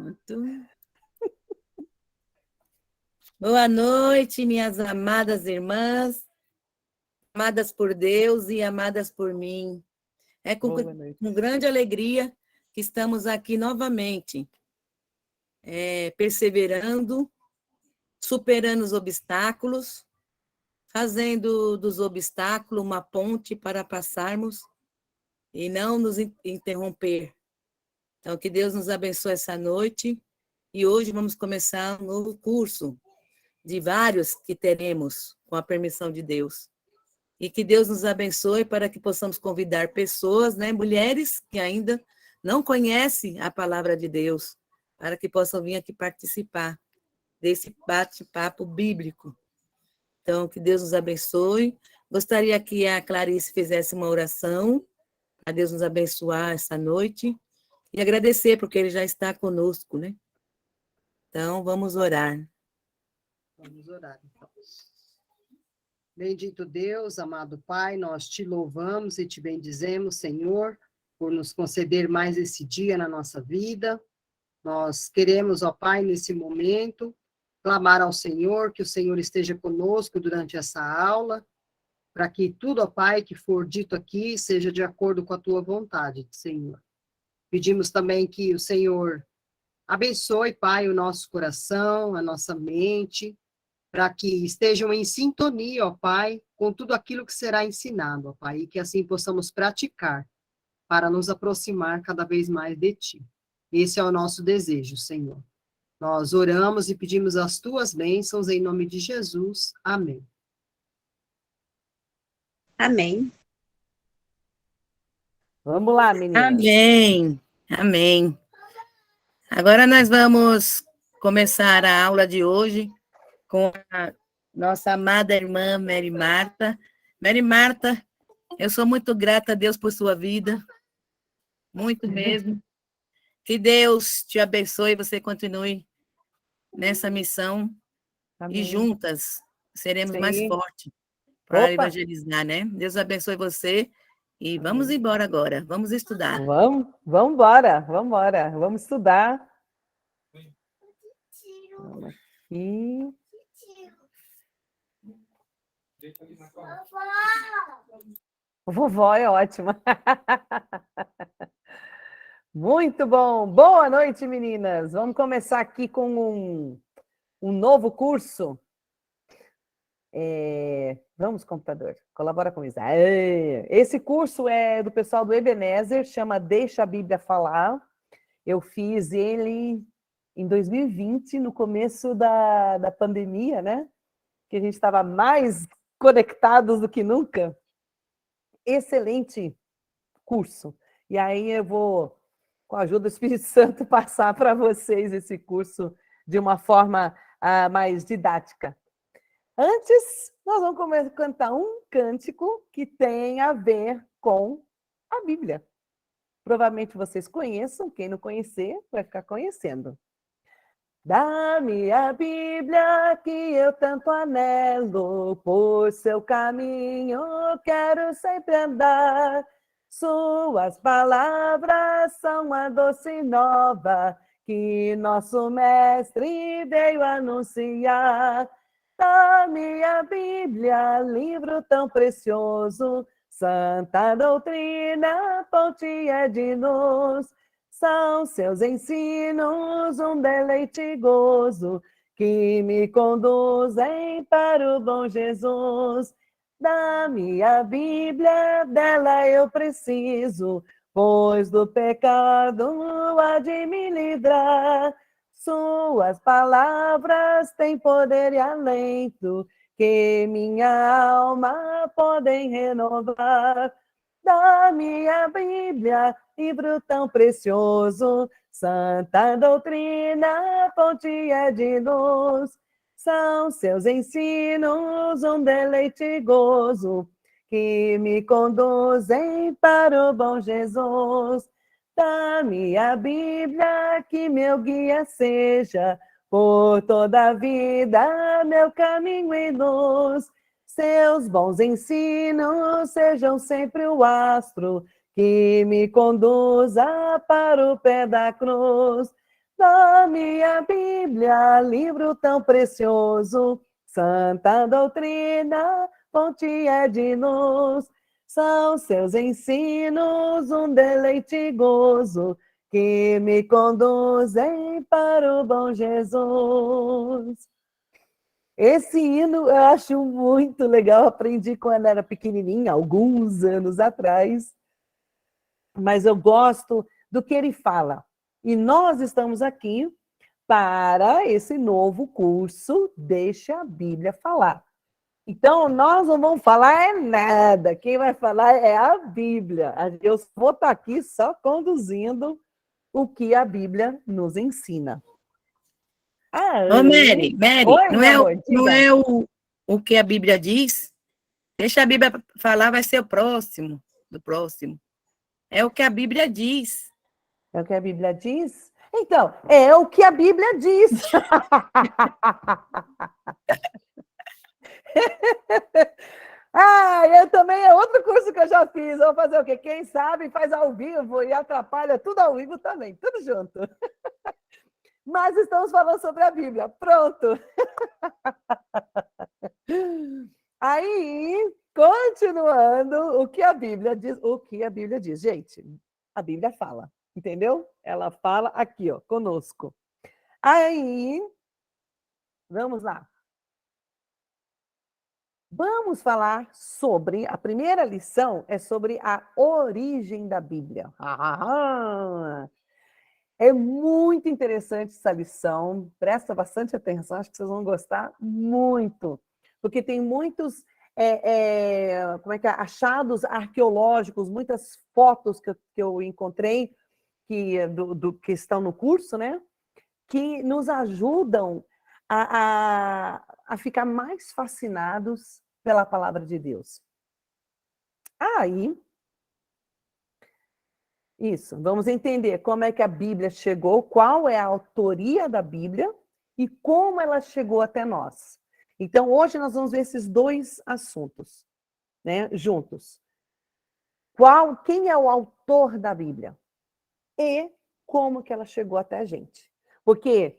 Pronto. Boa noite, minhas amadas irmãs, amadas por Deus e amadas por mim. É com grande alegria que estamos aqui novamente, perseverando, superando os obstáculos, fazendo dos obstáculos uma ponte para passarmos e não nos interromper. Então, que Deus nos abençoe essa noite e hoje vamos começar um novo curso de vários que teremos, com a permissão de Deus. E que Deus nos abençoe para que possamos convidar pessoas, né, mulheres que ainda não conhecem a palavra de Deus, para que possam vir aqui participar desse bate-papo bíblico. Então, que Deus nos abençoe. Gostaria que a Clarice fizesse uma oração, para Deus nos abençoar essa noite, e agradecer, porque Ele já está conosco, né? Então, vamos orar. Vamos orar, então. Bendito Deus, amado Pai, nós te louvamos e te bendizemos, Senhor, por nos conceder mais esse dia na nossa vida. Nós queremos, ó Pai, nesse momento, clamar ao Senhor, que o Senhor esteja conosco durante essa aula, para que tudo, ó Pai, que for dito aqui, seja de acordo com a tua vontade, Senhor. Pedimos também que o Senhor abençoe, Pai, o nosso coração, a nossa mente, para que estejam em sintonia, ó Pai, com tudo aquilo que será ensinado, ó Pai, e que assim possamos praticar, para nos aproximar cada vez mais de Ti. Esse é o nosso desejo, Senhor. Nós oramos e pedimos as Tuas bênçãos em nome de Jesus. Amém. Amém. Vamos lá, meninas. Amém. Amém. Agora nós vamos começar a aula de hoje com a nossa amada irmã Mary Marta. Mary Marta, eu sou muito grata a Deus por sua vida, muito mesmo. Que Deus te abençoe e você continue nessa missão. Amém. E juntas seremos mais fortes para evangelizar, né? Deus abençoe você e vamos embora agora, vamos estudar. Vamos embora, vamos estudar. Vamos aqui. Vovó é ótima. Muito bom. Boa noite, meninas. Vamos começar aqui com um novo curso. Vamos, computador, colabora com isso. Esse curso é do pessoal do Ebenezer, chama Deixa a Bíblia Falar. Eu fiz ele em 2020, no começo da pandemia, né? Que a gente estava mais conectados do que nunca. Excelente curso. E aí eu vou, com a ajuda do Espírito Santo, passar para vocês esse curso de uma forma mais didática. Antes, nós vamos cantar um cântico que tem a ver com a Bíblia. Provavelmente vocês conheçam, quem não conhecer vai ficar conhecendo. Dá-me a Bíblia que eu tanto anelo, por seu caminho quero sempre andar. Suas palavras são a doce nova que nosso mestre veio anunciar. Dá-me a Bíblia, livro tão precioso, santa doutrina, fonte é de luz. São seus ensinos um deleite gozo, que me conduzem para o bom Jesus. Dá-me a Bíblia, dela eu preciso, pois do pecado há de me livrar. Suas palavras têm poder e alento, que minha alma podem renovar. Dá-me a Bíblia, livro tão precioso, santa doutrina, fonte é de luz. São seus ensinos um deleite gozo, que me conduzem para o bom Jesus. Dá-me a Bíblia, que meu guia seja, por toda a vida, meu caminho e luz. Seus bons ensinos sejam sempre o astro que me conduza para o pé da cruz. Na minha Bíblia, livro tão precioso, santa doutrina, fonte é de luz. São seus ensinos um deleite gozo, que me conduzem para o bom Jesus. Esse hino eu acho muito legal, aprendi quando era pequenininha, alguns anos atrás, mas eu gosto do que ele fala. E nós estamos aqui para esse novo curso Deixa a Bíblia Falar. Então, nós não vamos falar é nada, quem vai falar é a Bíblia. Eu vou estar aqui só conduzindo o que a Bíblia nos ensina. Ô, Mary, Oi, não meu é, amor, não diga. é o que a Bíblia diz? Deixa a Bíblia falar, vai ser o próximo, do próximo. É o que a Bíblia diz. É o que a Bíblia diz? Então, é o que a Bíblia diz. Eu também, é outro curso que eu já fiz. Vou fazer o quê? Quem sabe faz ao vivo e atrapalha tudo ao vivo também, tudo junto. Mas estamos falando sobre a Bíblia. Pronto. Aí, continuando, o que a Bíblia diz? O que a Bíblia diz? Gente, a Bíblia fala, entendeu? Ela fala aqui, ó, conosco. Aí, vamos lá. Vamos falar sobre, a primeira lição é sobre a origem da Bíblia. É muito interessante essa lição, presta bastante atenção, acho que vocês vão gostar muito, porque tem muitos achados arqueológicos, muitas fotos que eu encontrei que estão no curso, né? Que nos ajudam a ficar mais fascinados pela palavra de Deus. Aí, isso, vamos entender como é que a Bíblia chegou, qual é a autoria da Bíblia e como ela chegou até nós. Então, hoje nós vamos ver esses dois assuntos, né, juntos. Quem é o autor da Bíblia? E como que ela chegou até a gente. Porque,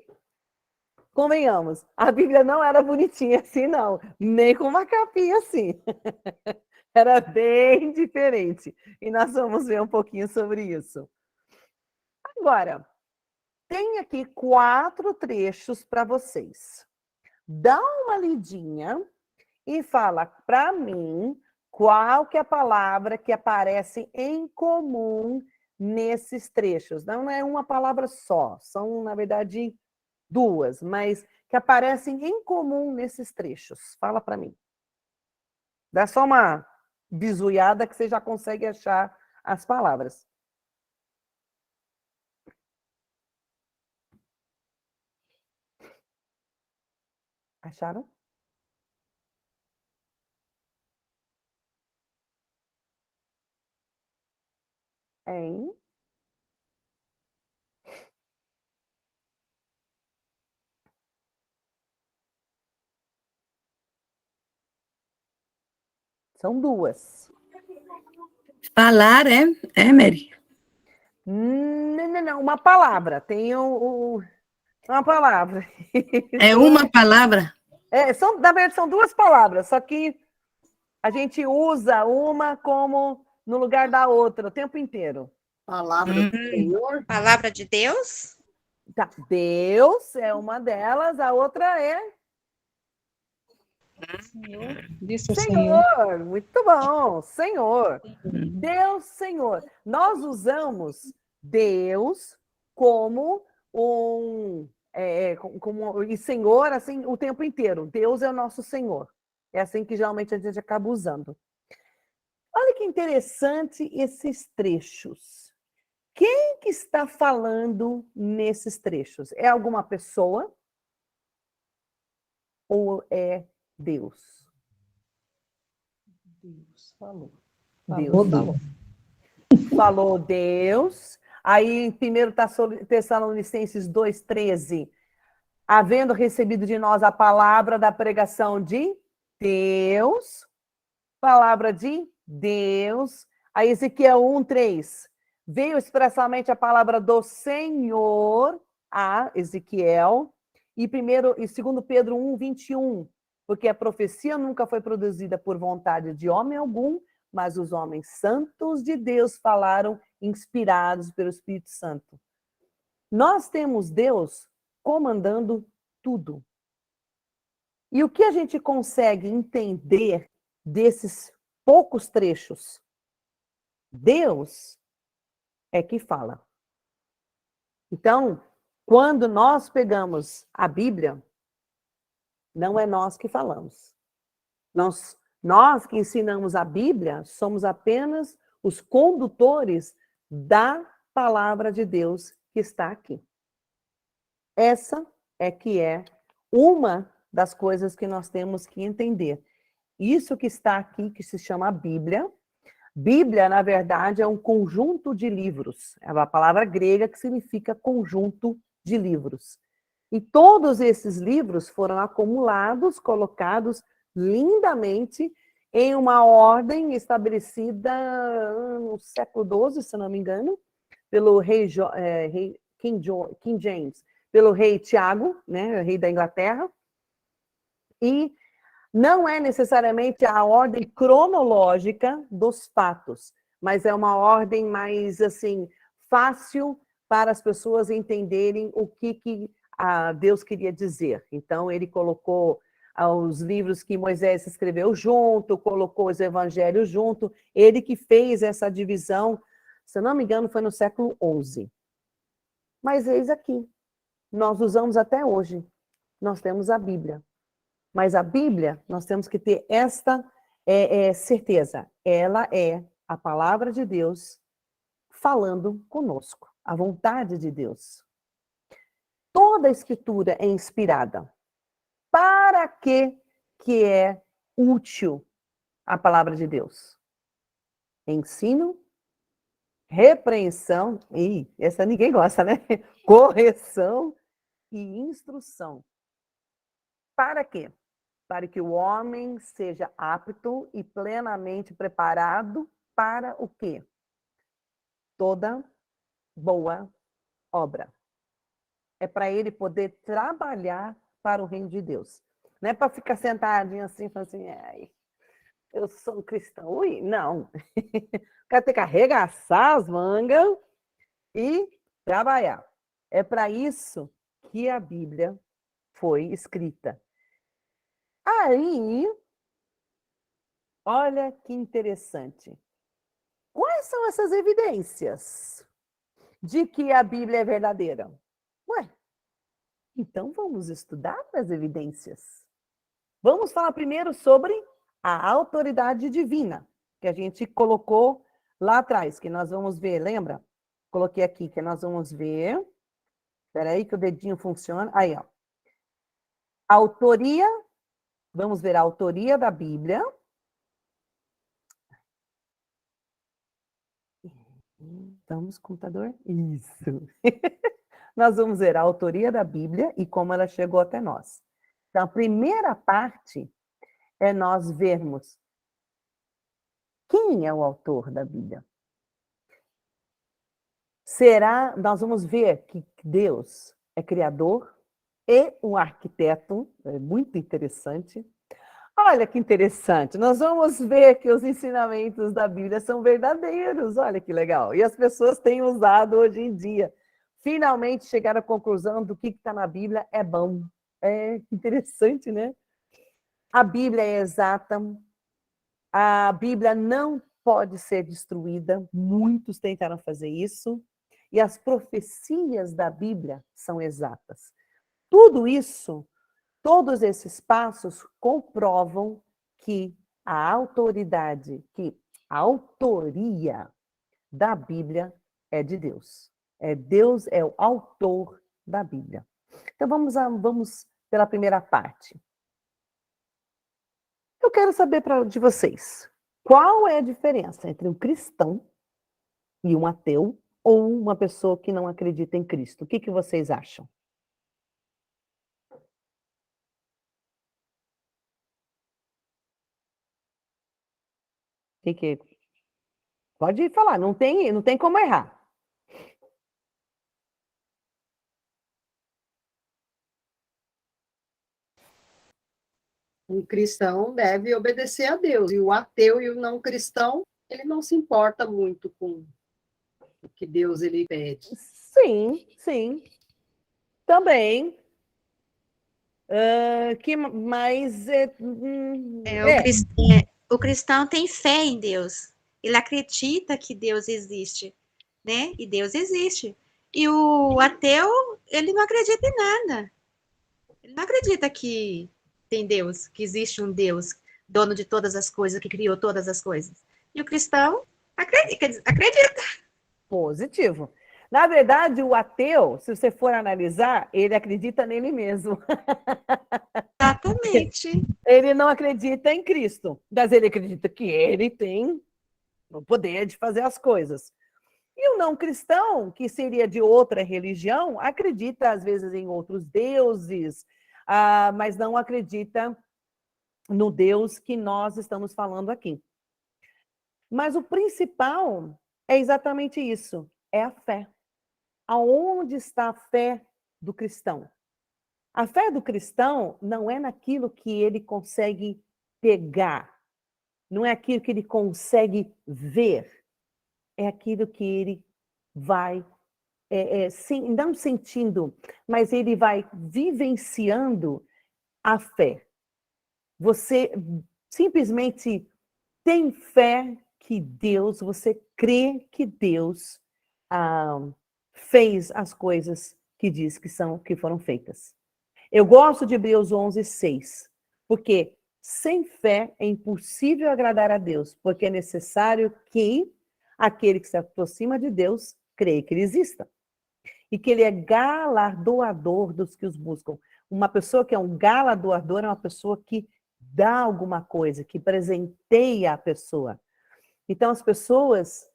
convenhamos, a Bíblia não era bonitinha assim, não. Nem com uma capinha assim. Era bem diferente. E nós vamos ver um pouquinho sobre isso. Agora, tem aqui 4 trechos para vocês. Dá uma lidinha e fala para mim qual que é a palavra que aparece em comum nesses trechos. Não é uma palavra só, são, na verdade, 2, mas que aparecem em comum nesses trechos. Fala para mim. Dá só uma bizuiada que você já consegue achar as palavras. Acharam? Hein? São 2. Falar é, Mary? Não, uma palavra. Tem uma palavra. É uma palavra? Na verdade, são 2 palavras, só que a gente usa uma como no lugar da outra o tempo inteiro. Palavra do Senhor. Palavra de Deus? Tá. Deus é uma delas, a outra é Disse o Senhor. Senhor. Muito bom, Senhor. Deus, Senhor. Nós usamos Deus como e Senhor assim o tempo inteiro. Deus é o nosso Senhor. É assim que geralmente a gente acaba usando. Olha que interessante esses trechos. Quem que está falando nesses trechos? É alguma pessoa ou é Deus? Deus falou. Deus falou. Falou Deus. Aí em 1 Tessalonicenses 2,13, havendo recebido de nós a palavra da pregação de Deus, palavra de Deus. Aí Ezequiel 1,3, veio expressamente a palavra do Senhor a Ezequiel, e 2 Pedro 1, 21, porque a profecia nunca foi produzida por vontade de homem algum, mas os homens santos de Deus falaram inspirados pelo Espírito Santo. Nós temos Deus comandando tudo. E o que a gente consegue entender desses poucos trechos? Deus é que fala. Então, quando nós pegamos a Bíblia, não é nós que falamos. Nós que ensinamos a Bíblia somos apenas os condutores da palavra de Deus que está aqui. Essa é que é uma das coisas que nós temos que entender. Isso que está aqui, que se chama Bíblia. Bíblia, na verdade, é um conjunto de livros. É uma palavra grega que significa conjunto de livros. E todos esses livros foram acumulados, colocados lindamente em uma ordem estabelecida no século XII, se não me engano, pelo rei King James, pelo rei Tiago, né, rei da Inglaterra. E não é necessariamente a ordem cronológica dos fatos, mas é uma ordem mais assim fácil para as pessoas entenderem o que Deus queria dizer. Então, ele colocou os livros que Moisés escreveu junto, colocou os evangelhos junto, ele que fez essa divisão, se eu não me engano, foi no século XI. Mas eis aqui, nós usamos até hoje, nós temos a Bíblia. Mas a Bíblia, nós temos que ter esta certeza. Ela é a palavra de Deus falando conosco, a vontade de Deus. Toda a Escritura é inspirada. Para que é útil a palavra de Deus? Ensino, repreensão, essa ninguém gosta, né? Correção e instrução. Para quê? Para que o homem seja apto e plenamente preparado para o quê? Toda boa obra. É para ele poder trabalhar para o reino de Deus. Não é para ficar sentadinho assim, falando assim, eu sou um cristão. Ui, não. O cara tem que arregaçar as mangas e trabalhar. É para isso que a Bíblia foi escrita. Aí, olha que interessante. Quais são essas evidências de que a Bíblia é verdadeira? Ué, então vamos estudar as evidências. Vamos falar primeiro sobre a autoridade divina, que a gente colocou lá atrás, que nós vamos ver, lembra? Coloquei aqui, que nós vamos ver. Espera aí que o dedinho funciona. Aí, ó. Autoria, vamos ver a autoria da Bíblia. Vamos, computador? Isso. Nós vamos ver a autoria da Bíblia e como ela chegou até nós. Então, a primeira parte é nós vermos quem é o autor da Bíblia. Nós vamos ver que Deus é criador e um arquiteto, é muito interessante. Olha que interessante, nós vamos ver que os ensinamentos da Bíblia são verdadeiros, olha que legal. E as pessoas têm usado hoje em dia. Finalmente chegaram à conclusão do que está na Bíblia é bom. É interessante, né? A Bíblia é exata, a Bíblia não pode ser destruída, muitos tentaram fazer isso, e as profecias da Bíblia são exatas. Tudo isso, todos esses passos comprovam que a autoridade, que a autoria da Bíblia é de Deus. Deus é o autor da Bíblia. Então vamos pela primeira parte. Eu quero saber de vocês, qual é a diferença entre um cristão e um ateu ou uma pessoa que não acredita em Cristo? O que vocês acham? Pode falar, não tem como errar. Um cristão deve obedecer a Deus, e o ateu e o não cristão, ele não se importa muito com o que Deus ele pede. Sim, sim. Também. Que mais O cristão tem fé em Deus. Ele acredita que Deus existe, né? E Deus existe. E o ateu, ele não acredita em nada. Ele não acredita que tem Deus, que existe um Deus, dono de todas as coisas, que criou todas as coisas. E o cristão acredita. positivo. Na verdade, o ateu, se você for analisar, ele acredita nele mesmo. Exatamente. Ele não acredita em Cristo, mas ele acredita que ele tem o poder de fazer as coisas. E o não cristão, que seria de outra religião, acredita às vezes em outros deuses, mas não acredita no Deus que nós estamos falando aqui. Mas o principal é exatamente isso, é a fé. Aonde está a fé do cristão? A fé do cristão não é naquilo que ele consegue pegar, não é aquilo que ele consegue ver, é aquilo que ele vai, não sentindo, mas ele vai vivenciando a fé. Você simplesmente tem fé que Deus, você crê que Deus fez as coisas que diz que foram feitas. Eu gosto de Hebreus 11:6, porque sem fé é impossível agradar a Deus, porque é necessário que aquele que se aproxima de Deus creia que ele exista e que ele é galardoador dos que os buscam. Uma pessoa que é um galardoador é uma pessoa que dá alguma coisa, que presenteia a pessoa. Então, as pessoas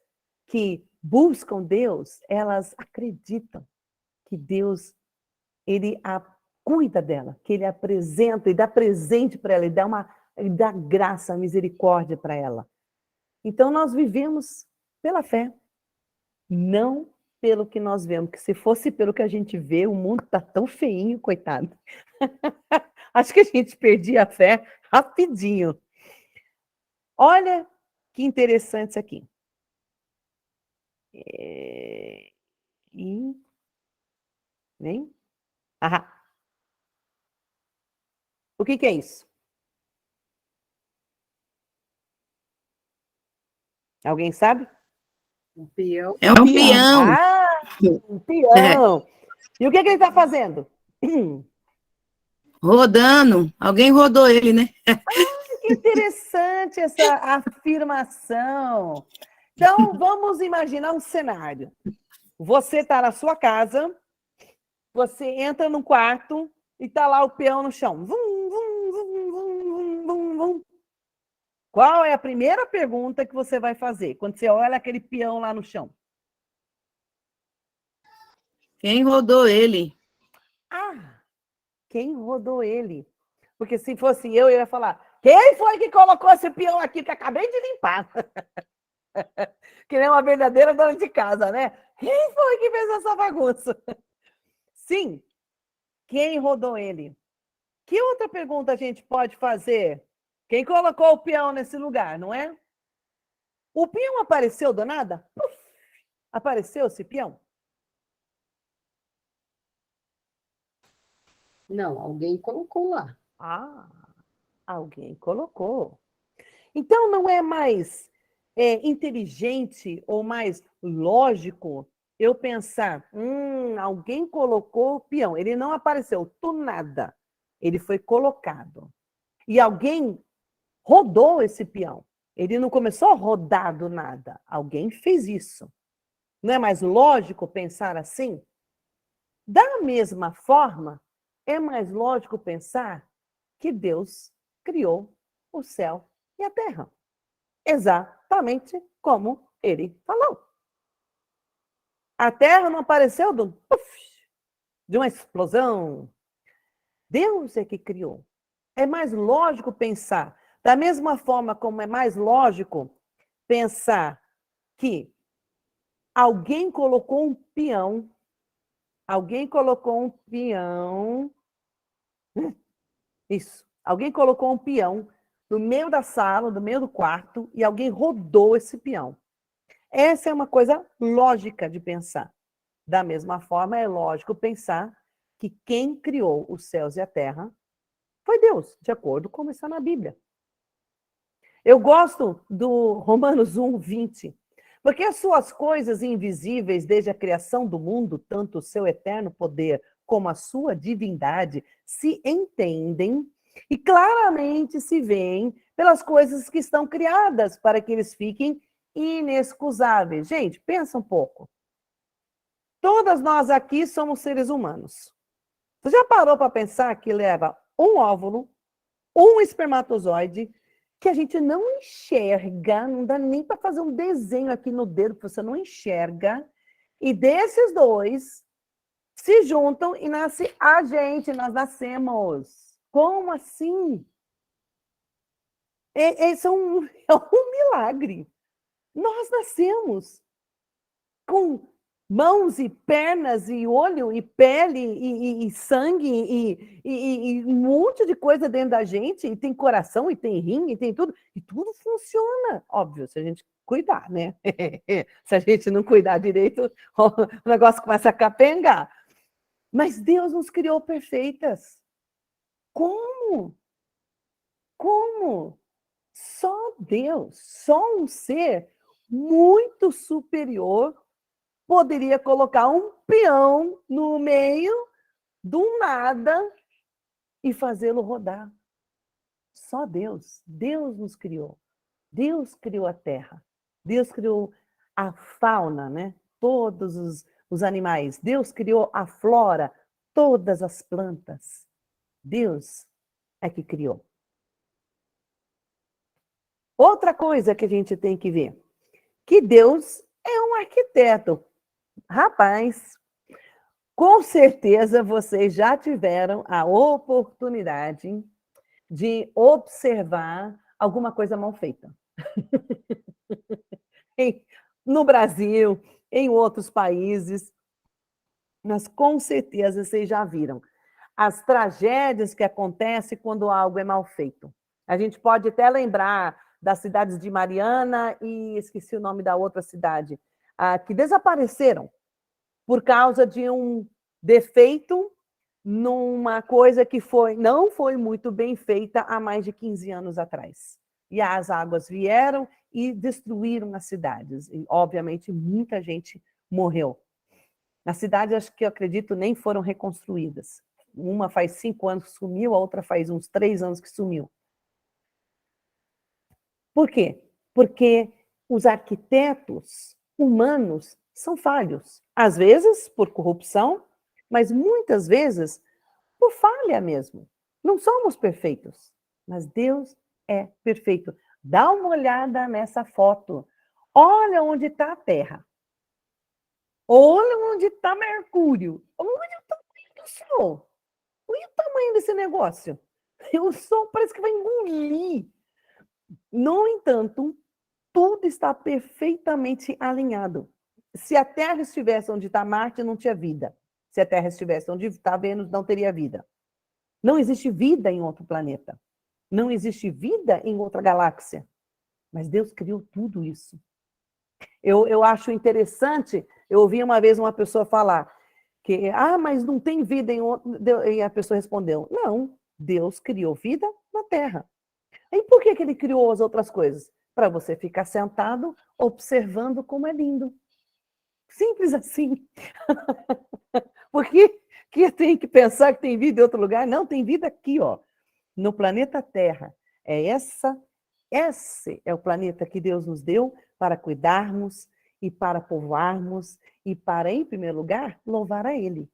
que buscam Deus, elas acreditam que Deus, ele cuida dela, que ele apresenta e dá presente para ela, ele dá graça, misericórdia para ela. Então, nós vivemos pela fé, não pelo que nós vemos, que se fosse pelo que a gente vê, o mundo está tão feinho, coitado. Acho que a gente perdia a fé rapidinho. Olha que interessante isso aqui. Vem? O que é isso? Alguém sabe? Um peão. É um peão. Um peão. E o que ele está fazendo? Rodando. Alguém rodou ele, né? Que interessante essa afirmação. Então, vamos imaginar um cenário. Você está na sua casa, você entra no quarto e está lá o peão no chão. Vum, vum, vum, vum, vum, vum. Qual é a primeira pergunta que você vai fazer quando você olha aquele peão lá no chão? Quem rodou ele? Quem rodou ele? Porque se fosse eu ia falar, quem foi que colocou esse peão aqui que acabei de limpar? Que nem uma verdadeira dona de casa, né? Quem foi que fez essa bagunça? Sim, quem rodou ele? Que outra pergunta a gente pode fazer? Quem colocou o peão nesse lugar, não é? O peão apareceu do nada? Puf, apareceu esse peão? Não, alguém colocou lá. Alguém colocou. Então, não é mais inteligente ou mais lógico eu pensar, alguém colocou o peão, ele não apareceu do nada, ele foi colocado. E alguém rodou esse peão. Ele não começou a rodar do nada, alguém fez isso. Não é mais lógico pensar assim? Da mesma forma, é mais lógico pensar que Deus criou o céu e a terra. Exatamente como ele falou. A terra não apareceu de uma explosão. Deus é que criou. É mais lógico pensar, da mesma forma como é mais lógico pensar que alguém colocou um peão, isso, Alguém colocou um peão no meio da sala, no meio do quarto, e alguém rodou esse peão. Essa é uma coisa lógica de pensar. Da mesma forma, é lógico pensar que quem criou os céus e a terra foi Deus, de acordo com como está na Bíblia. Eu gosto do Romanos 1, 20, porque as suas coisas invisíveis desde a criação do mundo, tanto o seu eterno poder como a sua divindade, se entendem e claramente se veem pelas coisas que estão criadas para que eles fiquem inexcusáveis. Gente, pensa um pouco. Todas nós aqui somos seres humanos. Você já parou para pensar que leva um óvulo, um espermatozoide, que a gente não enxerga, não dá nem para fazer um desenho aqui no dedo, que você não enxerga, e desses dois se juntam e nasce a gente, nós nascemos. Como assim? Esse é um milagre. Nós nascemos com mãos e pernas e olho e pele e sangue e um monte de coisa dentro da gente, e tem coração e tem rim e tem tudo, e tudo funciona, óbvio, se a gente cuidar, né? Se a gente não cuidar direito, o negócio começa a capengar. Mas Deus nos criou perfeitas. Como? Como? Só Deus, só um ser muito superior poderia colocar um peão no meio do nada e fazê-lo rodar. Só Deus. Deus nos criou. Deus criou a terra. Deus criou a fauna, né? Todos os animais. Deus criou a flora, todas as plantas. Deus é que criou. Outra coisa que a gente tem que ver, que Deus é um arquiteto. Rapaz, com certeza vocês já tiveram a oportunidade de observar alguma coisa mal feita. No Brasil, em outros países, mas com certeza vocês já viram as tragédias que acontecem quando algo é mal feito. A gente pode até lembrar das cidades de Mariana e esqueci o nome da outra cidade, que desapareceram por causa de um defeito numa coisa que não foi muito bem feita há mais de 15 anos atrás. E as águas vieram e destruíram as cidades. E, obviamente, muita gente morreu. As cidades, acho que eu acredito, nem foram reconstruídas. Uma faz 5 anos que sumiu, a outra faz uns 3 anos que sumiu. Por quê? Porque os arquitetos humanos são falhos. Às vezes por corrupção, mas muitas vezes por falha mesmo. Não somos perfeitos, mas Deus é perfeito. Dá uma olhada nessa foto. Olha onde está a Terra. Olha onde está Mercúrio. Olha o tamanho do Sol. Olha o tamanho desse negócio. O Sol parece que vai engolir. No entanto, tudo está perfeitamente alinhado. Se a Terra estivesse onde está Marte, não tinha vida. Se a Terra estivesse onde está Vênus, não teria vida. Não existe vida em outro planeta. Não existe vida em outra galáxia. Mas Deus criou tudo isso. Eu acho interessante, eu ouvi uma vez uma pessoa falar que, mas não tem vida em outro... E a pessoa respondeu, não, Deus criou vida na Terra. E por que ele criou as outras coisas? Para você ficar sentado, observando como é lindo. Simples assim. Porque que tem que pensar que tem vida em outro lugar? Não, tem vida aqui, ó, no planeta Terra. Esse é o planeta que Deus nos deu para cuidarmos e para povoarmos e para, em primeiro lugar, louvar a Ele.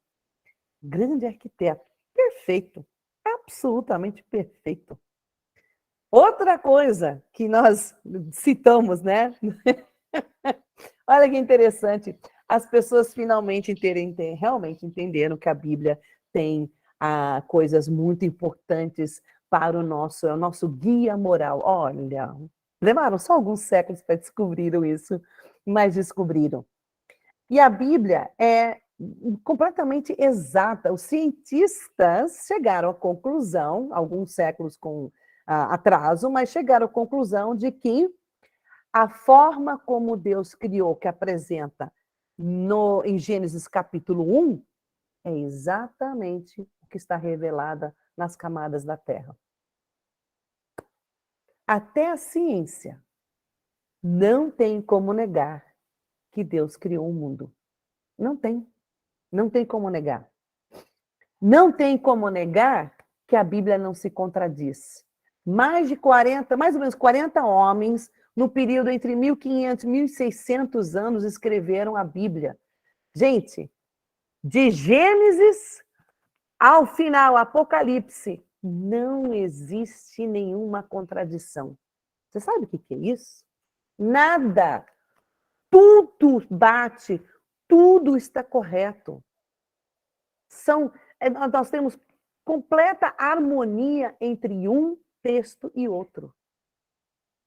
Grande arquiteto, perfeito, absolutamente perfeito. Outra coisa que nós citamos, né? Olha que interessante, as pessoas finalmente realmente entenderam que a Bíblia tem coisas muito importantes para o nosso guia moral. Olha, levaram só alguns séculos para descobrir isso, mas descobriram. E a Bíblia é completamente exata. Os cientistas chegaram à conclusão, alguns séculos com atraso, mas chegaram à conclusão de que a forma como Deus criou, que apresenta em Gênesis capítulo 1, é exatamente o que está revelada nas camadas da Terra. Até a ciência não tem como negar que Deus criou o mundo. Não tem. Não tem como negar. Não tem como negar que a Bíblia não se contradiz. Mais ou menos 40 homens, no período entre 1500 e 1600 anos, escreveram a Bíblia. Gente, de Gênesis ao final, Apocalipse, não existe nenhuma contradição. Você sabe o que é isso? Nada. Tudo bate, tudo está correto. Nós temos completa harmonia entre um texto e outro.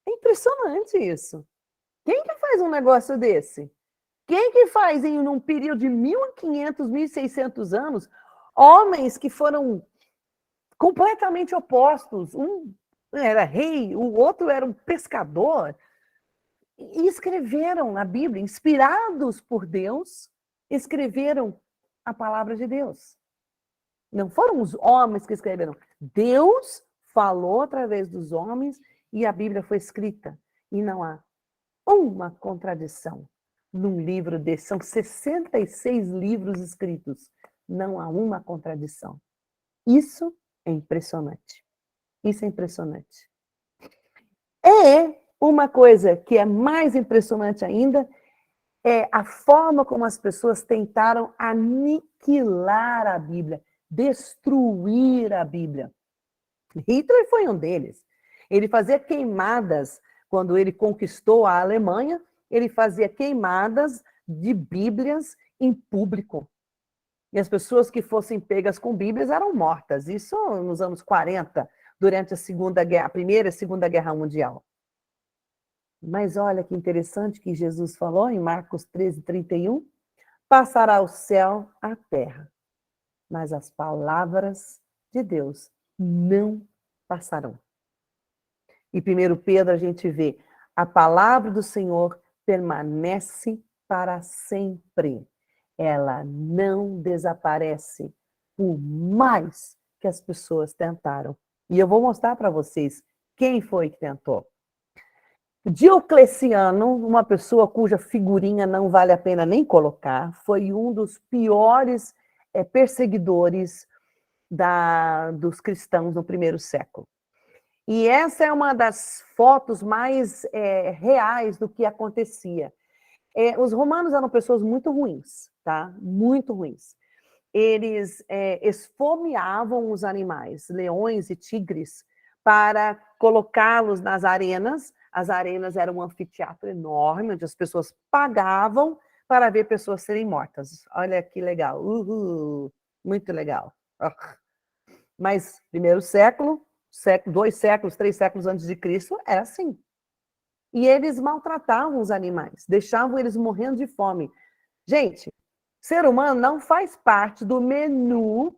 É impressionante isso. Quem que faz um negócio desse? Quem que faz em um período de 1500, 1600 anos, homens que foram completamente opostos, um era rei, o outro era um pescador, e escreveram a Bíblia, inspirados por Deus, escreveram a palavra de Deus. Não foram os homens que escreveram. Deus falou através dos homens e a Bíblia foi escrita. E não há uma contradição num livro desse. São 66 livros escritos. Não há uma contradição. Isso é impressionante. Isso é impressionante. Uma coisa que é mais impressionante ainda é a forma como as pessoas tentaram aniquilar a Bíblia, destruir a Bíblia. Hitler foi um deles. Ele fazia queimadas, quando ele conquistou a Alemanha, ele fazia queimadas de Bíblias em público. E as pessoas que fossem pegas com Bíblias eram mortas. Isso nos anos 40, durante a Primeira e Segunda Guerra Mundial. Mas olha que interessante que Jesus falou em Marcos 13:31, passará o céu a terra, mas as palavras de Deus não passarão. E 1 Pedro a gente vê, a palavra do Senhor permanece para sempre. Ela não desaparece, por mais que as pessoas tentaram. E eu vou mostrar para vocês quem foi que tentou. Diocleciano, uma pessoa cuja figurinha não vale a pena nem colocar, foi um dos piores perseguidores dos cristãos no primeiro século. E essa é uma das fotos mais reais do que acontecia. Os romanos eram pessoas muito ruins, tá? Muito ruins. Eles esfomeavam os animais, leões e tigres, para colocá-los nas arenas. As arenas eram um anfiteatro enorme, onde as pessoas pagavam para ver pessoas serem mortas. Olha que legal. Muito legal. Mas, primeiro século, 2 séculos, 3 séculos antes de Cristo, era assim. E eles maltratavam os animais, deixavam eles morrendo de fome. Gente, ser humano não faz parte do menu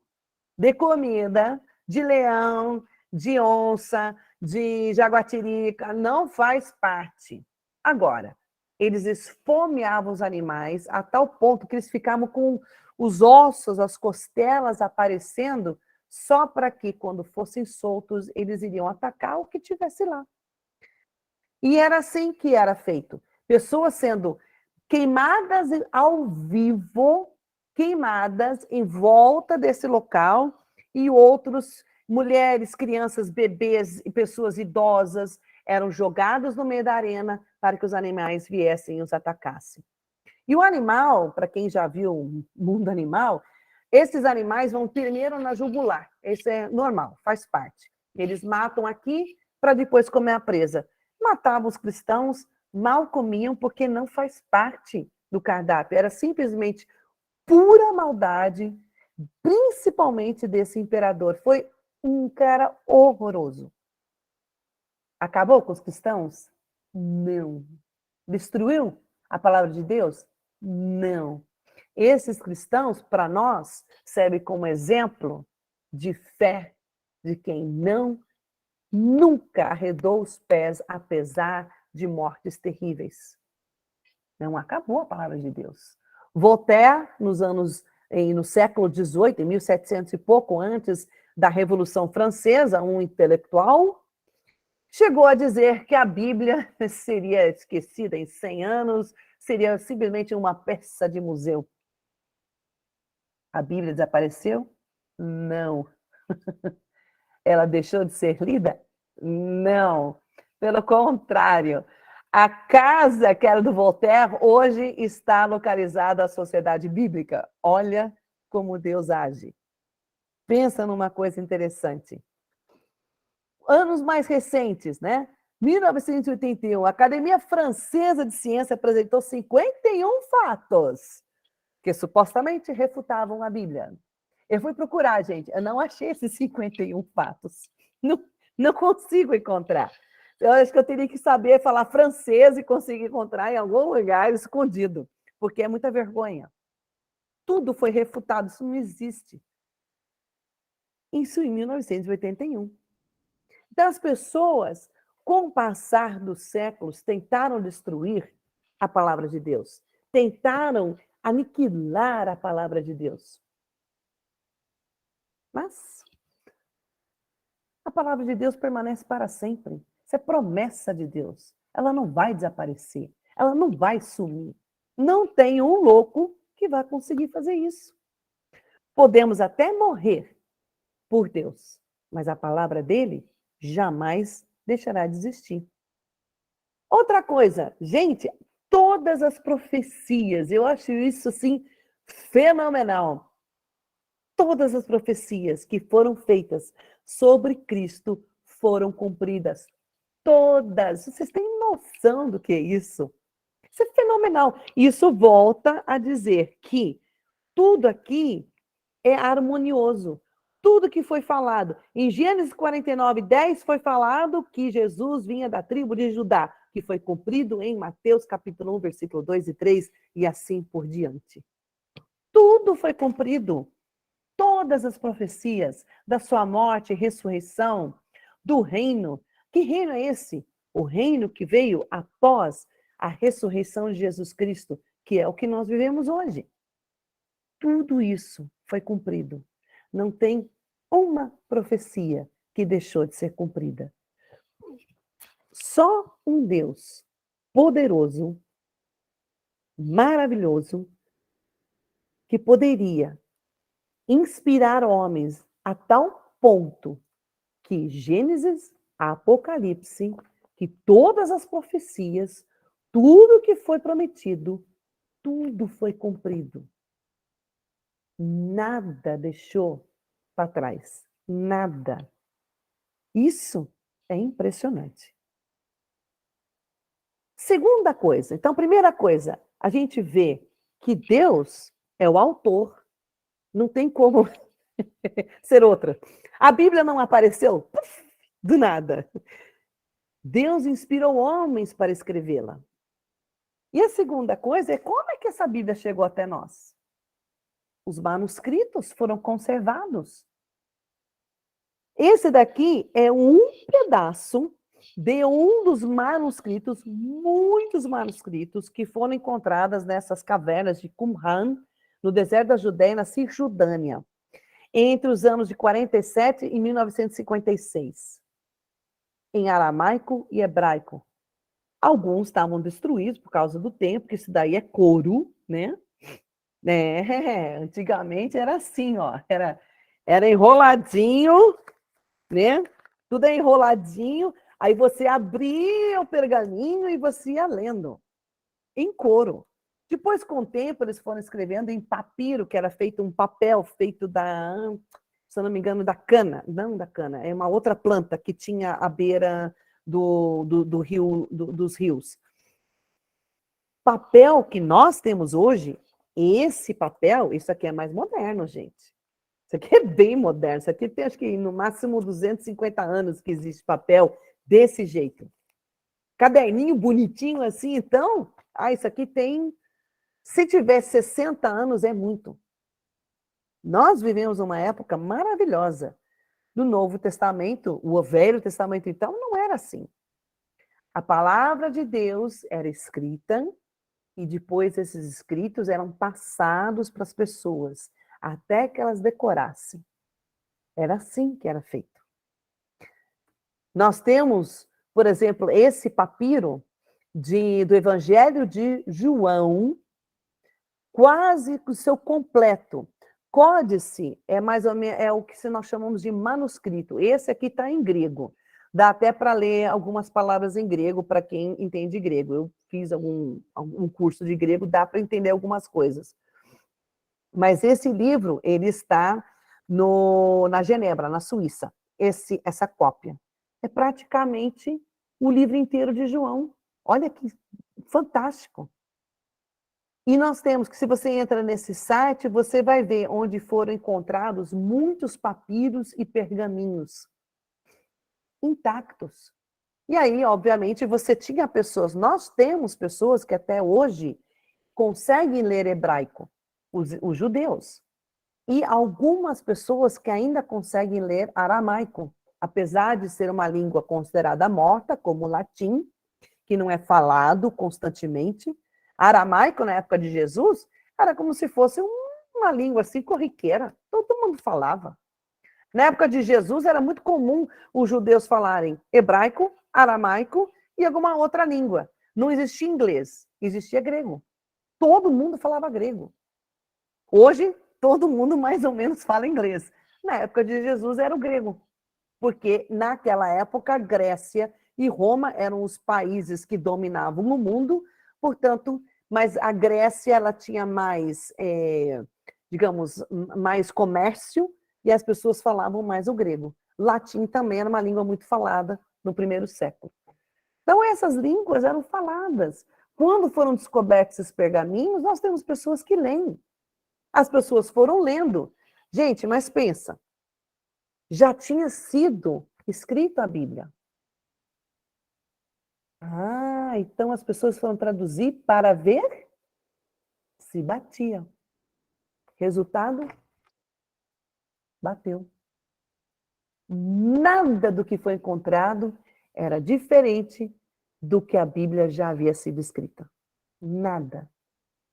de comida de leão, de onça, de jaguatirica, não faz parte. Agora, eles esfomeavam os animais a tal ponto que eles ficavam com os ossos, as costelas aparecendo, só para que, quando fossem soltos, eles iriam atacar o que tivesse lá. E era assim que era feito. Pessoas sendo queimadas ao vivo, queimadas em volta desse local, e outros, mulheres, crianças, bebês e pessoas idosas, eram jogados no meio da arena para que os animais viessem e os atacassem. E o animal, para quem já viu o mundo animal, esses animais vão primeiro na jugular. Isso é normal, faz parte. Eles matam aqui para depois comer a presa. Matavam os cristãos, mal comiam, porque não faz parte do cardápio. Era simplesmente pura maldade, principalmente desse imperador. Foi um cara horroroso. Acabou com os cristãos? Não. Destruiu a palavra de Deus? Não. Esses cristãos, para nós, servem como exemplo de fé de quem nunca arredou os pés, apesar de mortes terríveis. Não acabou a palavra de Deus. Voltaire, no século XVIII, em 1700 e pouco, antes da Revolução Francesa, um intelectual, chegou a dizer que a Bíblia seria esquecida em 100 anos, seria simplesmente uma peça de museu. A Bíblia desapareceu? Não. Ela deixou de ser lida? Não. Pelo contrário, a casa que era do Voltaire hoje está localizada à Sociedade Bíblica. Olha como Deus age. Pensa numa coisa interessante. Anos mais recentes, né? 1981, a Academia Francesa de Ciência apresentou 51 fatos que supostamente refutavam a Bíblia. Eu fui procurar, gente, eu não achei esses 51 fatos. Não consigo encontrar. Eu acho que eu teria que saber falar francês e conseguir encontrar em algum lugar escondido, porque é muita vergonha. Tudo foi refutado, isso não existe. Isso em 1981. Então, as pessoas, com o passar dos séculos, tentaram destruir a palavra de Deus, tentaram aniquilar a palavra de Deus. Mas a palavra de Deus permanece para sempre. Isso é promessa de Deus. Ela não vai desaparecer. Ela não vai sumir. Não tem um louco que vai conseguir fazer isso. Podemos até morrer por Deus, mas a palavra dele jamais deixará de existir. Outra coisa, gente, todas as profecias, eu acho isso assim fenomenal. Todas as profecias que foram feitas sobre Cristo foram cumpridas. Todas. Vocês têm noção do que é isso? Isso é fenomenal. Isso volta a dizer que tudo aqui é harmonioso. Tudo que foi falado. Em Gênesis 49, 10 foi falado que Jesus vinha da tribo de Judá, que foi cumprido em Mateus capítulo 1, versículo 2 e 3, e assim por diante. Tudo foi cumprido. Todas as profecias da sua morte e ressurreição, do reino. Que reino é esse? O reino que veio após a ressurreição de Jesus Cristo, que é o que nós vivemos hoje. Tudo isso foi cumprido. Não tem uma profecia que deixou de ser cumprida. Só um Deus poderoso, maravilhoso, que poderia inspirar homens a tal ponto que Gênesis, Apocalipse, que todas as profecias, tudo que foi prometido, tudo foi cumprido. Nada deixou para trás. Nada. Isso é impressionante. Segunda coisa. Então, primeira coisa, a gente vê que Deus é o autor. Não tem como ser outra. A Bíblia não apareceu do nada. Deus inspirou homens para escrevê-la. E a segunda coisa é como é que essa Bíblia chegou até nós? Os manuscritos foram conservados. Esse daqui é um pedaço de um dos manuscritos, muitos manuscritos, que foram encontrados nessas cavernas de Qumran, no deserto da Judéia, na Cisjordânia, entre os anos de 47 e 1956, em aramaico e hebraico. Alguns estavam destruídos por causa do tempo, porque isso daí é couro, né? Antigamente era assim, ó, era enroladinho, né? Tudo é enroladinho, aí você abria o pergaminho e você ia lendo, em couro. Depois, com o tempo, eles foram escrevendo em papiro, que era feito um papel feito se eu não me engano, da cana. Não da cana, é uma outra planta que tinha à beira do rio, dos rios. Papel que nós temos hoje, esse papel, isso aqui é mais moderno, gente. Isso aqui é bem moderno. Isso aqui tem, acho que, no máximo 250 anos que existe papel desse jeito. Caderninho bonitinho assim, então, isso aqui tem Se tiver 60 anos, é muito. Nós vivemos uma época maravilhosa. No Novo Testamento, o Velho Testamento, então, não era assim. A palavra de Deus era escrita e depois esses escritos eram passados para as pessoas, até que elas decorassem. Era assim que era feito. Nós temos, por exemplo, esse papiro do Evangelho de João, quase o seu completo. Códice é mais ou menos o que nós chamamos de manuscrito. Esse aqui está em grego. Dá até para ler algumas palavras em grego para quem entende grego. Eu fiz algum curso de grego, dá para entender algumas coisas. Mas esse livro, ele está na Genebra, na Suíça. Essa cópia. É praticamente o livro inteiro de João. Olha que fantástico. E nós temos que, se você entra nesse site, você vai ver onde foram encontrados muitos papiros e pergaminhos intactos. E aí, obviamente, você tinha pessoas, nós temos pessoas que até hoje conseguem ler hebraico, os judeus. E algumas pessoas que ainda conseguem ler aramaico, apesar de ser uma língua considerada morta, como o latim, que não é falado constantemente. Aramaico, na época de Jesus, era como se fosse uma língua assim corriqueira. Todo mundo falava. Na época de Jesus, era muito comum os judeus falarem hebraico, aramaico e alguma outra língua. Não existia inglês, existia grego. Todo mundo falava grego. Hoje, todo mundo mais ou menos fala inglês. Na época de Jesus, era o grego. Porque naquela época, Grécia e Roma eram os países que dominavam o mundo, portanto, mas a Grécia ela tinha mais, digamos, mais comércio e as pessoas falavam mais o grego. Latim também era uma língua muito falada no primeiro século. Então, essas línguas eram faladas. Quando foram descobertos esses pergaminhos, nós temos pessoas que leem. As pessoas foram lendo. Gente, mas pensa, já tinha sido escrita a Bíblia. Ah, então as pessoas foram traduzir para ver se batia. Resultado? Bateu. Nada do que foi encontrado era diferente do que a Bíblia já havia sido escrita. Nada.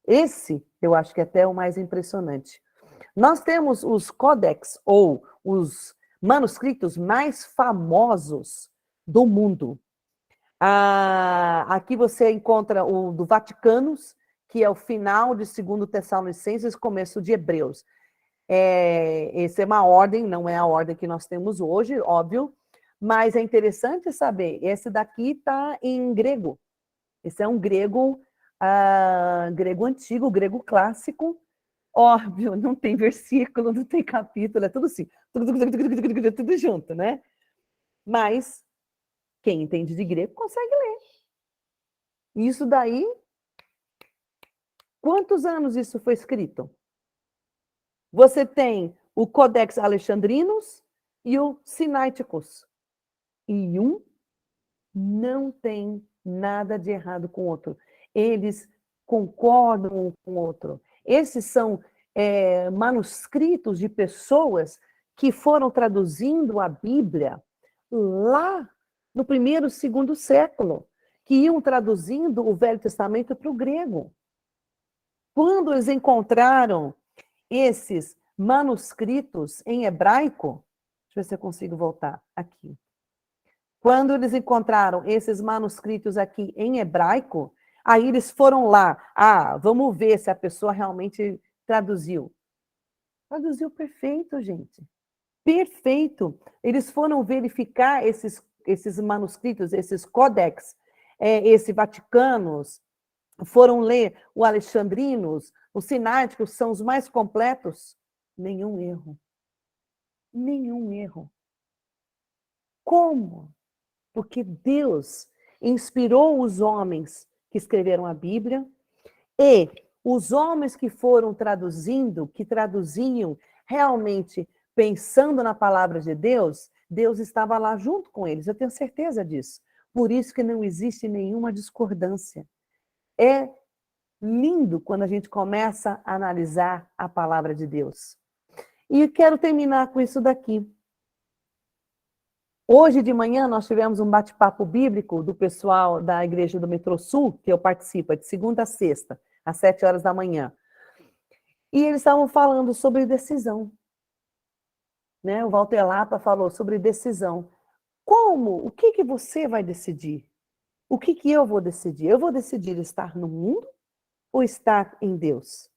Esse, eu acho que até é o mais impressionante. Nós temos os códex, ou os manuscritos mais famosos do mundo. Aqui você encontra o do Vaticanos, que é o final de 2 Tessalonicenses, começo de Hebreus. Essa é uma ordem, não é a ordem que nós temos hoje, óbvio, mas é interessante saber, esse daqui está em grego. Esse é um grego, grego antigo, grego clássico, óbvio, não tem versículo, não tem capítulo, é tudo assim, tudo junto, né? Mas quem entende de grego consegue ler. Isso daí, quantos anos isso foi escrito? Você tem o Codex Alexandrinus e o Sinaiticus. E um não tem nada de errado com o outro. Eles concordam um com o outro. Esses são manuscritos de pessoas que foram traduzindo a Bíblia lá no 1º, 2º século, que iam traduzindo o Velho Testamento para o grego. Quando eles encontraram esses manuscritos em hebraico, deixa eu ver se eu consigo voltar aqui. Quando eles encontraram esses manuscritos aqui em hebraico, aí eles foram lá, vamos ver se a pessoa realmente traduziu. Traduziu perfeito, gente. Perfeito. Eles foram verificar esses manuscritos, esses códex, esse Vaticanos, foram ler o Alexandrinos, os Sináticos, são os mais completos. Nenhum erro. Nenhum erro. Como? Porque Deus inspirou os homens que escreveram a Bíblia e os homens que foram traduzindo, que traduziam realmente pensando na palavra de Deus, Deus estava lá junto com eles, eu tenho certeza disso. Por isso que não existe nenhuma discordância. É lindo quando a gente começa a analisar a palavra de Deus. E quero terminar com isso daqui. Hoje de manhã nós tivemos um bate-papo bíblico do pessoal da Igreja do Metrô Sul, que eu participo, de segunda a sexta, às 7 horas da manhã. E eles estavam falando sobre decisão. Né? O Walter Lapa falou sobre decisão. Como? O que você vai decidir? O que eu vou decidir? Eu vou decidir estar no mundo ou estar em Deus?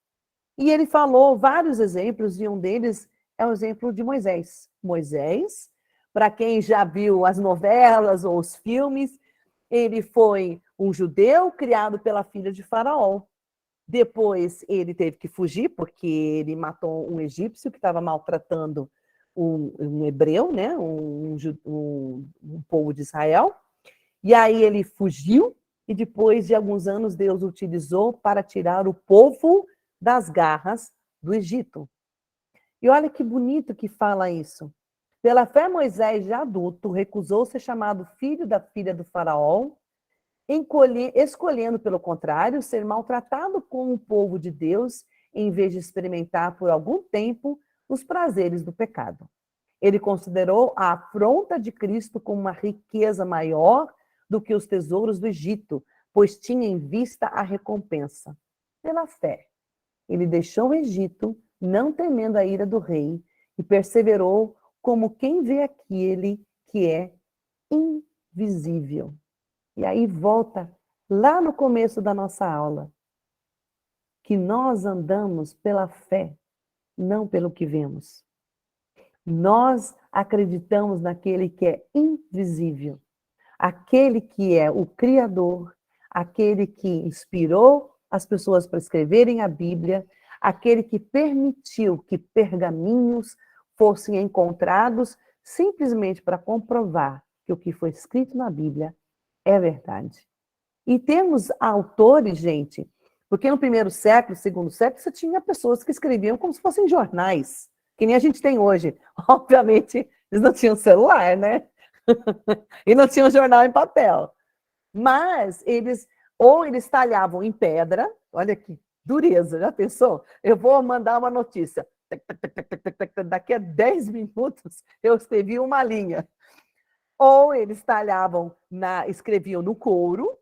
E ele falou vários exemplos, e um deles é o exemplo de Moisés. Moisés, para quem já viu as novelas ou os filmes, ele foi um judeu criado pela filha de Faraó. Depois ele teve que fugir, porque ele matou um egípcio que estava maltratando um hebreu, né? um povo de Israel. E aí ele fugiu, e depois de alguns anos Deus o utilizou para tirar o povo das garras do Egito. E olha que bonito que fala isso. Pela fé, Moisés, já adulto, recusou ser chamado filho da filha do faraó, escolhendo, pelo contrário, ser maltratado com o povo de Deus, em vez de experimentar por algum tempo os prazeres do pecado. Ele considerou a afronta de Cristo como uma riqueza maior do que os tesouros do Egito, pois tinha em vista a recompensa. Pela fé, ele deixou o Egito, não temendo a ira do rei, e perseverou como quem vê aquele que é invisível. E aí volta lá no começo da nossa aula, que nós andamos pela fé, não pelo que vemos. Nós acreditamos naquele que é invisível, aquele que é o Criador, aquele que inspirou as pessoas para escreverem a Bíblia, aquele que permitiu que pergaminhos fossem encontrados simplesmente para comprovar que o que foi escrito na Bíblia é verdade. E temos autores, gente, porque no primeiro século, segundo século, você tinha pessoas que escreviam como se fossem jornais, que nem a gente tem hoje. Obviamente, eles não tinham celular, né? E não tinham jornal em papel. Mas eles talhavam em pedra, olha que dureza, já pensou? Eu vou mandar uma notícia. Daqui a 10 minutos eu escrevi uma linha. Ou eles escreviam no couro,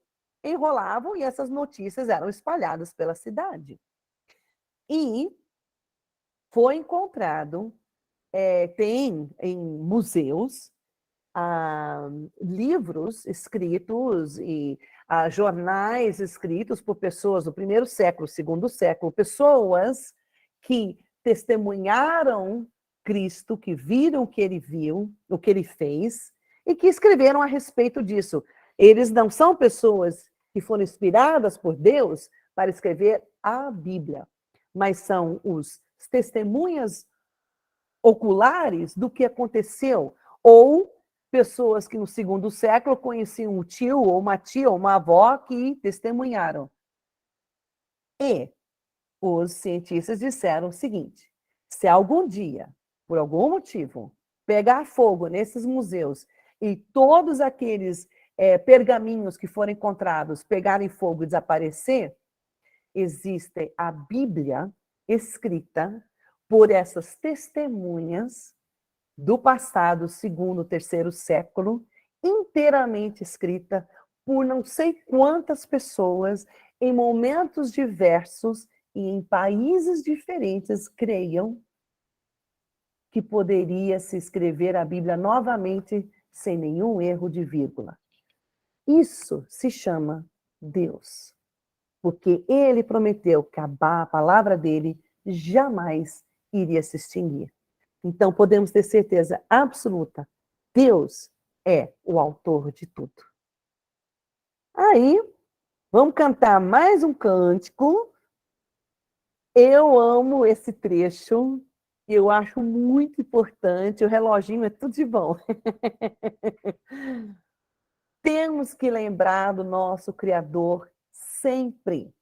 enrolavam e essas notícias eram espalhadas pela cidade. E foi encontrado, tem em museus, livros escritos e jornais escritos por pessoas do primeiro século, segundo século, pessoas que testemunharam Cristo, que viram o que ele viu, o que ele fez, e que escreveram a respeito disso. Eles não são pessoas que foram inspiradas por Deus para escrever a Bíblia, mas são os testemunhas oculares do que aconteceu, ou pessoas que no segundo século conheciam um tio, ou uma tia, ou uma avó que testemunharam. E os cientistas disseram o seguinte: se algum dia, por algum motivo, pegar fogo nesses museus e todos aqueles pergaminhos que foram encontrados pegarem fogo e desaparecer, existe a Bíblia escrita por essas testemunhas do passado, segundo, terceiro século, inteiramente escrita por não sei quantas pessoas, em momentos diversos e em países diferentes, creiam que poderia se escrever a Bíblia novamente sem nenhum erro de vírgula. Isso se chama Deus, porque ele prometeu que a palavra dele jamais iria se extinguir. Então, podemos ter certeza absoluta, Deus é o autor de tudo. Aí, vamos cantar mais um cântico. Eu amo esse trecho, eu acho muito importante, o reloginho é tudo de bom. Temos que lembrar do nosso Criador sempre,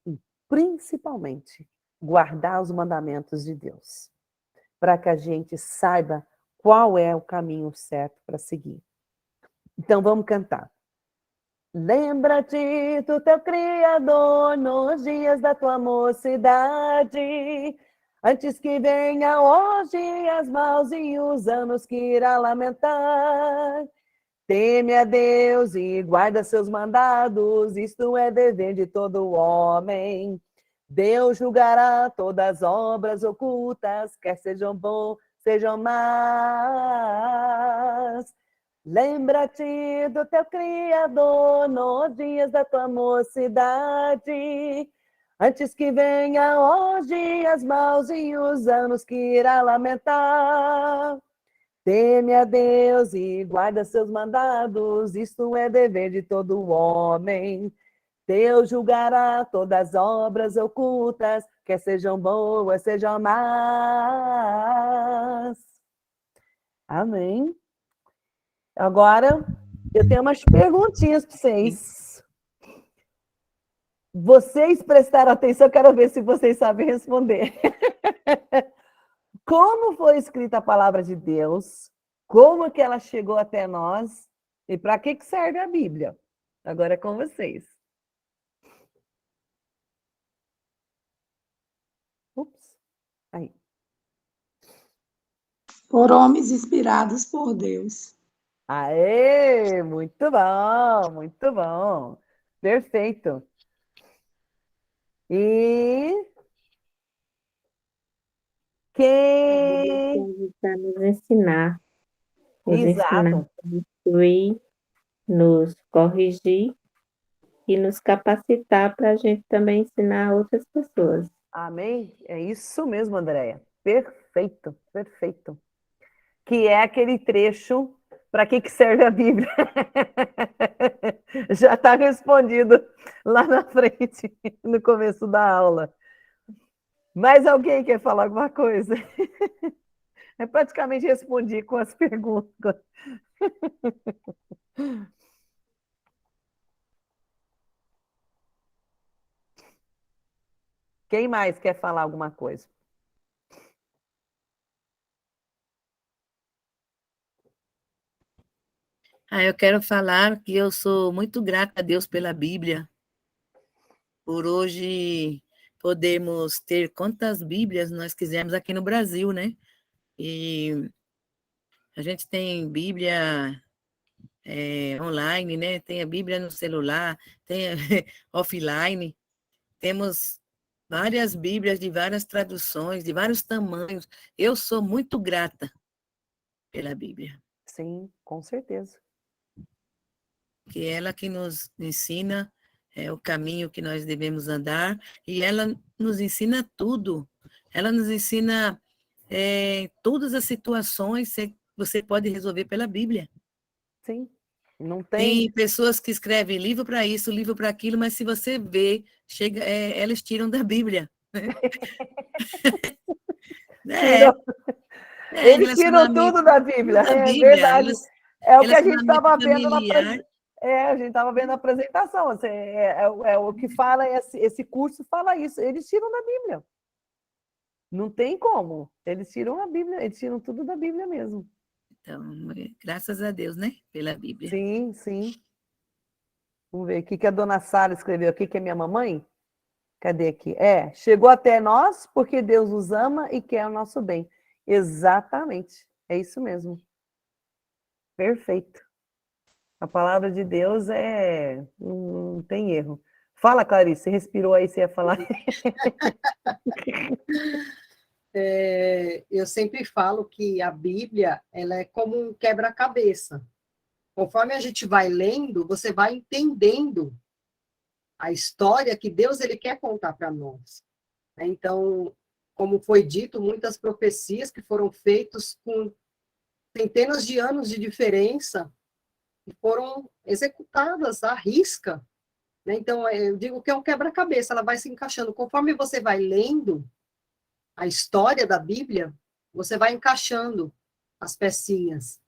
e principalmente guardar os mandamentos de Deus, para que a gente saiba qual é o caminho certo para seguir. Então, vamos cantar. Lembra-te do teu Criador nos dias da tua mocidade, antes que venham os dias maus e os anos que irá lamentar. Teme a Deus e guarda seus mandados, isto é dever de todo homem. Deus julgará todas as obras ocultas, quer sejam bons, sejam más. Lembra-te do teu Criador nos dias da tua mocidade, antes que venham os dias maus e os anos que irá lamentar. Teme a Deus e guarda seus mandados, isto é dever de todo homem. Deus julgará todas as obras ocultas, quer sejam boas, sejam más. Amém. Agora, eu tenho umas perguntinhas para vocês. Vocês prestaram atenção, eu quero ver se vocês sabem responder. Como foi escrita a palavra de Deus? Como que ela chegou até nós? E para que serve a Bíblia? Agora é com vocês. Ups. Aí. Por homens inspirados por Deus. Aê, muito bom, muito bom. Perfeito. E quem? Para nos ensinar, Exato. nos instruir, nos corrigir e nos capacitar para a gente também ensinar outras pessoas. Amém? É isso mesmo, Andréia. Perfeito, perfeito. Que é aquele trecho, para que serve a Bíblia? Já está respondido lá na frente, no começo da aula. Mais alguém quer falar alguma coisa? Eu praticamente respondi com as perguntas. Quem mais quer falar alguma coisa? Eu quero falar que eu sou muito grata a Deus pela Bíblia, por hoje podermos ter quantas Bíblias nós quisermos aqui no Brasil, né? E a gente tem Bíblia online, né? Tem a Bíblia no celular, tem offline. Temos várias Bíblias de várias traduções, de vários tamanhos. Eu sou muito grata pela Bíblia. Sim, com certeza. Que é ela que nos ensina o caminho que nós devemos andar, e ela nos ensina tudo. Ela nos ensina todas as situações que você pode resolver pela Bíblia. Sim, não tem... Tem pessoas que escrevem livro para isso, livro para aquilo, mas se você vê, elas tiram da Bíblia. Eles tiram tudo da Bíblia, é verdade. É o que a gente estava vendo na a gente estava vendo a apresentação. O que fala, esse curso fala isso. Eles tiram da Bíblia. Não tem como. Eles tiram a Bíblia, eles tiram tudo da Bíblia mesmo. Então, graças a Deus, né? Pela Bíblia. Sim, sim. Vamos ver o que a dona Sara escreveu aqui, que é minha mamãe. Cadê aqui? Chegou até nós porque Deus nos ama e quer o nosso bem. Exatamente. É isso mesmo. Perfeito. A palavra de Deus não tem erro. Fala, Clarice, você respirou aí, você ia falar. Eu sempre falo que a Bíblia ela é como um quebra-cabeça. Conforme a gente vai lendo, você vai entendendo a história que Deus ele quer contar para nós. Então, como foi dito, muitas profecias que foram feitas com centenas de anos de diferença e foram executadas à risca. Então, eu digo que é um quebra-cabeça, ela vai se encaixando. Conforme você vai lendo a história da Bíblia, você vai encaixando as pecinhas.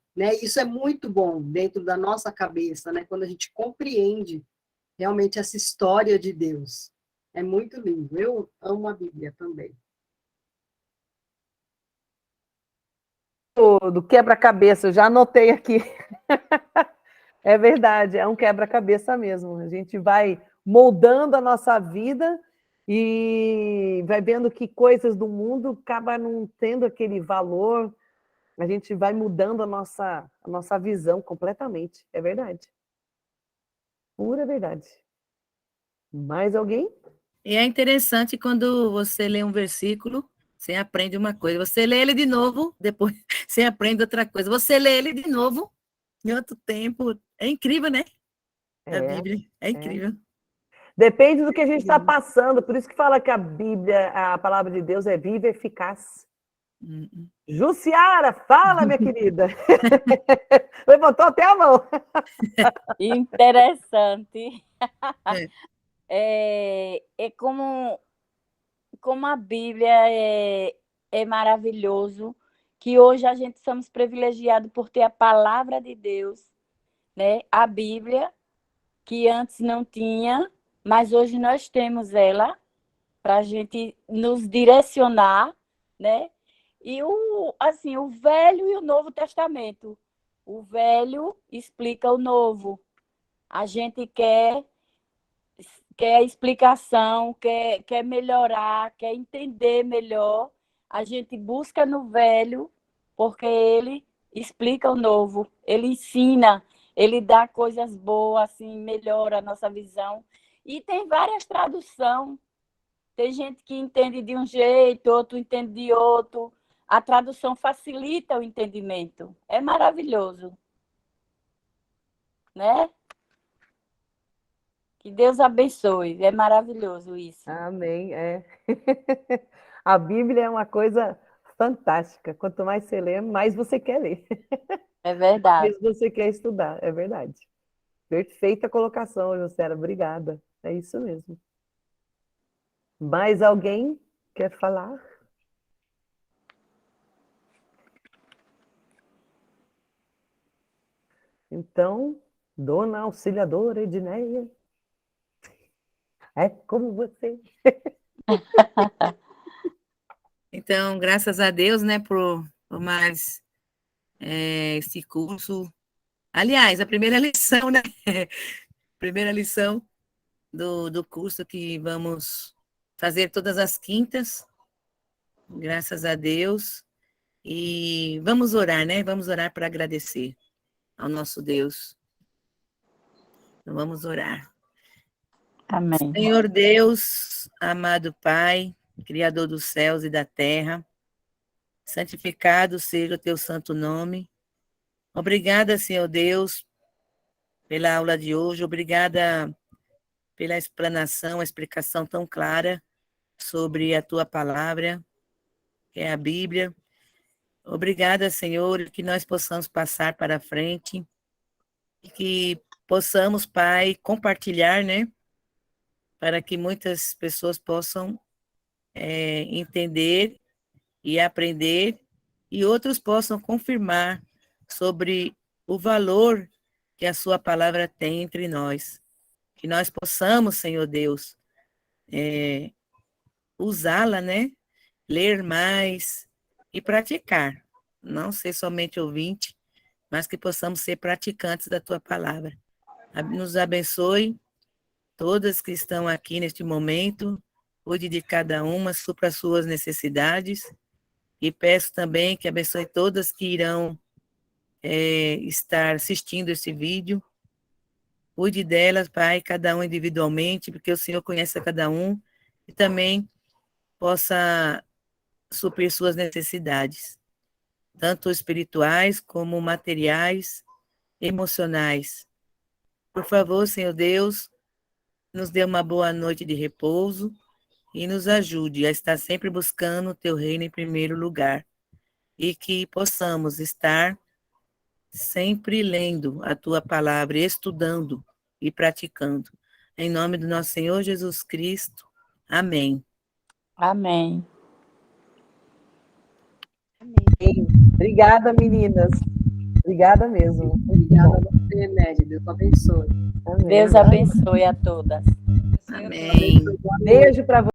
Isso é muito bom dentro da nossa cabeça, quando a gente compreende realmente essa história de Deus. É muito lindo. Eu amo a Bíblia também. Do quebra-cabeça, eu já anotei aqui. É verdade, é um quebra-cabeça mesmo. A gente vai moldando a nossa vida e vai vendo que coisas do mundo acabam não tendo aquele valor. A gente vai mudando a nossa visão completamente. É verdade. Pura verdade. Mais alguém? E é interessante quando você lê um versículo, você aprende uma coisa. Você lê ele de novo, depois você aprende outra coisa. Você lê ele de novo, em outro tempo. É incrível, né? A É, Bíblia. É incrível. Depende do que a gente está passando. Por isso que fala que a Bíblia, a palavra de Deus é viva e eficaz. Jussiara, fala, minha querida. Levantou até a mão. Interessante. É. É como a Bíblia é maravilhoso, que hoje a gente somos privilegiados por ter a palavra de Deus, né? A Bíblia, que antes não tinha, mas hoje nós temos ela para a gente nos direcionar, né? E o Velho e o Novo Testamento. O Velho explica o Novo. A gente quer explicação, quer melhorar, quer entender melhor. A gente busca no Velho, porque ele explica o Novo, ele ensina, ele dá coisas boas, assim, melhora a nossa visão. E tem várias traduções. Tem gente que entende de um jeito, outro entende de outro. A tradução facilita o entendimento. É maravilhoso, né? Que Deus abençoe. É maravilhoso isso. Amém. A Bíblia é uma coisa fantástica. Quanto mais você lê, mais você quer ler. É verdade. Mais você quer estudar. É verdade. Perfeita colocação, Jussiara. Obrigada. É isso mesmo. Mais alguém quer falar? Então, dona Auxiliadora Edneia, é como você. Então, graças a Deus, né, por mais esse curso. Aliás, a primeira lição, né? Primeira lição do curso que vamos fazer todas as quintas, graças a Deus. E vamos orar, né? Vamos orar para agradecer ao nosso Deus. Então, vamos orar. Amém. Senhor Deus, amado Pai, Criador dos céus e da terra, santificado seja o teu santo nome. Obrigada, Senhor Deus, pela aula de hoje. Obrigada pela explanação, a explicação tão clara sobre a tua palavra, que é a Bíblia. Obrigada, Senhor, que nós possamos passar para frente e que possamos, Pai, compartilhar, né? Para que muitas pessoas possam entender e aprender e outros possam confirmar sobre o valor que a sua palavra tem entre nós. Que nós possamos, Senhor Deus, usá-la, né? Ler mais e praticar. Não ser somente ouvinte, mas que possamos ser praticantes da tua palavra. Nos abençoe, todas que estão aqui neste momento, cuide de cada uma, supra as suas necessidades, e peço também que abençoe todas que irão estar assistindo esse vídeo. Cuide delas, Pai, cada um individualmente, porque o Senhor conhece a cada um, e também possa suprir suas necessidades, tanto espirituais como materiais, emocionais. Por favor, Senhor Deus, nos dê uma boa noite de repouso e nos ajude a estar sempre buscando o teu reino em primeiro lugar, e que possamos estar sempre lendo a tua palavra, estudando e praticando. Em nome do nosso Senhor Jesus Cristo. Amém. Amém. Obrigada, meninas. Obrigada mesmo. Obrigada a você, Média. Deus abençoe. Amém. Deus abençoe a todas. Amém. Beijo para